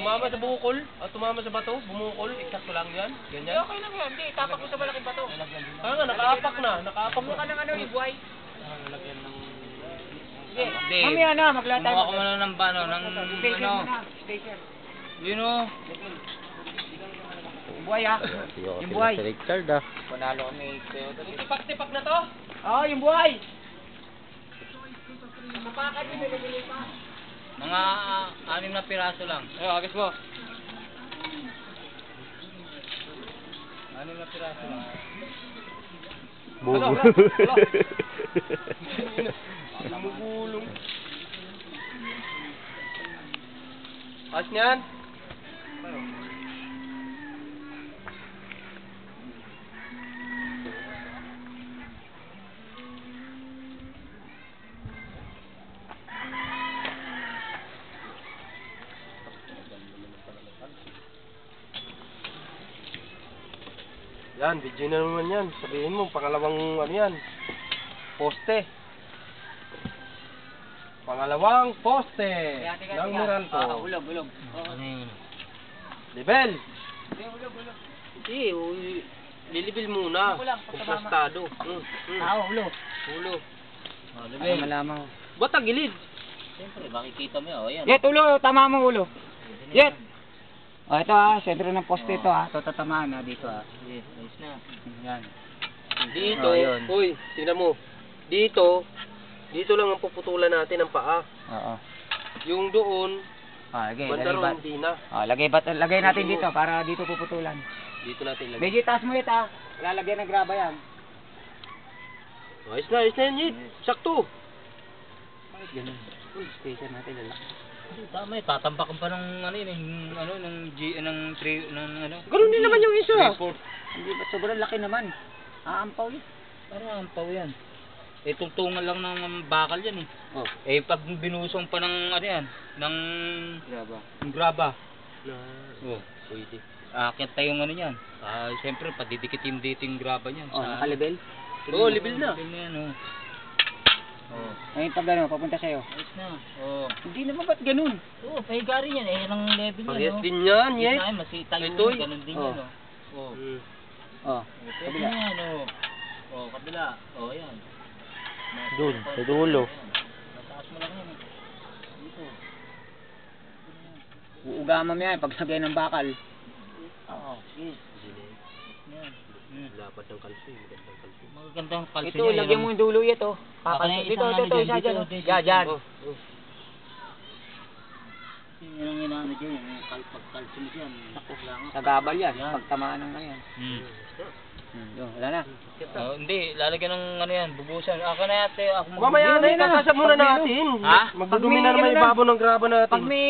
tumama sa bukol, o tumama sa bato, bumukol, eksakto lang yan. Ganyan. Okay lang yan, hindi. Tapak mo sa malaking bato. Kaya nga, nakaapak na. Kumuha ka ng ano, yung buhay. Lalagyan ng... Hindi. Mamaya na, maglatay. Kumuha ko muna ng ano, ng Station ano. muna. Station. Yun o. Buhay ha. Yung buhay. Si Richard ah. Panalo kami. Yung tipak-tipak na to? Oo, yung buhay. Mapakan yun, nilagay pa. Mga 6 na piraso lang. Ay, agis mo. 6 na piraso lang. Bubo. Lumugulong. Ayos niyan? Yan, video na naman yan. Sabihin mo, pangalawang ano yan? Poste. Pangalawang poste ng Meralco. Ulog, ulog. Ano yun? Level. Hindi, Lilibil muna. Kumplastado. ulo. Ulo. Ay, malaman ko. Ba't ang gilid? Siyempre, makikita mo yun. O, yan. Yet, ulo, tama mo ulo. Yet. Oh, ito ha, sentro ng poste ito ha. Ito tatamaan ha, dito ha. Yes, ayos na. Yan. Dito, Oh, yun. uy, tingnan mo. Dito lang ang puputulan natin ng paa. Oo. Yung doon, Lagay, banda lagay, ron, hindi na. lagay natin dito para dito puputulan. Dito natin lagay. Medyo taas mo yun ha. Lalagyan ng graba yan. Ayos na yan, Yit. Sakto. Bakit ganun? Uy, station natin lalaki. Tama eh, tatambakan pa ng ano yun, ng ano. Ganun din naman yung isa. Report. Hindi ba sobrang laki naman? Aampaw yun. Parang ampaw yan. Eh, tungtungan lang ng bakal yan eh. Oh. Eh, pag binusong pa ng ano yan, ng Graba. graba. Na, Oh, pwede. akit tayo ng ano yan. Siyempre, padidikitin dito yung graba niyan. Oh, naka-level? Oo, level na. Level na yan, oh. Oh, Ngayon pag ano, papunta sa'yo. ayos na. Oh. Hindi naman ba't ganun? Oo, pahiga rin yan. Eh, ang level yan, Parehas oh. din yan, Yit. Ay, masita yun. Ito, eh. Ganun din Oh. yan, oh. Oh. Oh, Pwede kabila. na yan, oh. Oh, kabila. Oh, yan. Doon, sa dulo. Mataas mo lang yan, eh. Dito. Uugamam yan pagsagay ng bakal. Oo, yes. Yan. Lapad ng kalso, magandang kalso. Magandang kalso Ito, lagyan mo yung dulo ito. Baka na Dito, isang ito, ano isa dyan, dyan. dito, Yan, dyan. Yan ang inaano dyan, yung pagkalso mo dyan. Sa gabal yan, pagtamaan ng ano yan. Yun, wala na. Oh, hindi, lalagyan ng ano yan, bubusan. Ako na yate, ako Mamaya na, Hindi na. ikakasap muna natin. Ha? Magdudumi Pag na may naman ano yung na. babo ng graba natin. Pag may